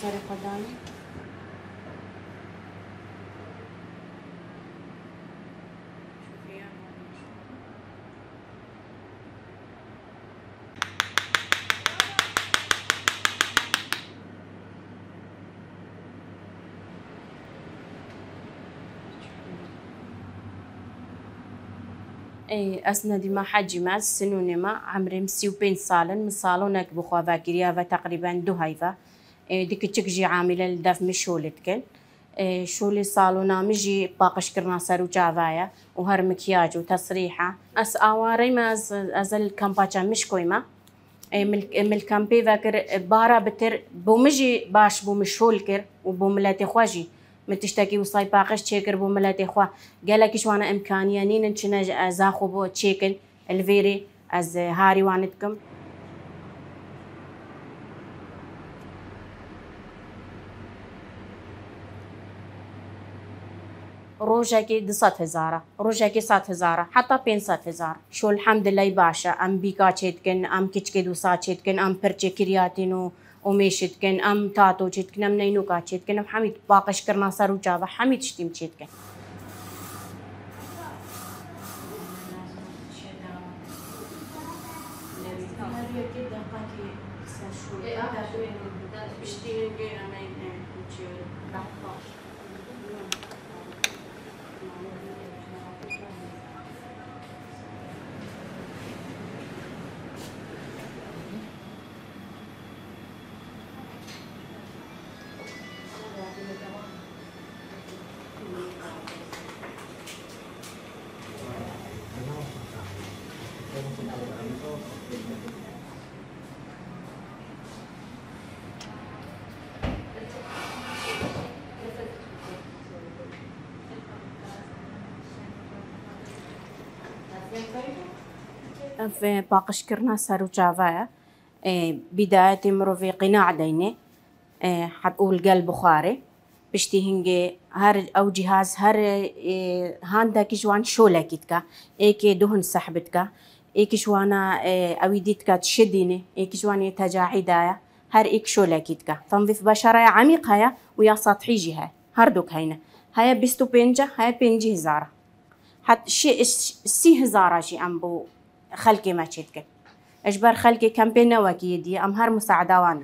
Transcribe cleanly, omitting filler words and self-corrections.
سرقة داني. أسندي ما حجي ما سنوني ما عمري مسيوبين صالن من صالونك بخوا فاكريا تقريبا دو هايفا ديك تجي عاملة الدف مشولتكن شولي صالونا مجي باقش كرنا سرو جافايا وهر مكياج وتصريحة أس آواري ما أزل كامباچا مش كويما مل كامبي فاكر بارا بتر بومجي باش بومشول كر وبوملاتي خواجي متشتكي وصاي باقش تشيكر بوملاتي خوا قالك إيش وانا إمكانية نين إنشنا زاخو بو تشيكل الفيري از هاري وانتكم روجاكي دصات هزارة روجاكي صات هزارة حتى بين صات هزار شو الحمد لله باشا أم بيكا تشيتكن أم كيتشكي دوسات تشيتكن أم برتشي كرياتينو وميشتكن أم تاتو تشيتكن أم نينوكا تشيتكن أم حميد باقش كرنا صارو جابا حميد شتيم تشيتكن في باقش كرنا سارو جافايا بداية مرو في قناع ديني حتقول قلب بخاري بشتي هنجي هر أو جهاز هر هاندا كيشوان شولا كيتكا إيكي دهن سحبتكا إيكي شوانا أويديتكا تشديني إيكي شوان يتجاعي دايا هر إيك شولا كيتكا تنظيف بشرة عميق هيا ويا سطحي جهة هردوك هينا هيا بستو بينجا هيا بينجي هزارة حتى شيء سي هزارة شي أمبو خلقي ما تشتكل أجبر خلقي كامبينا وكيدي أمهر مساعدة وانا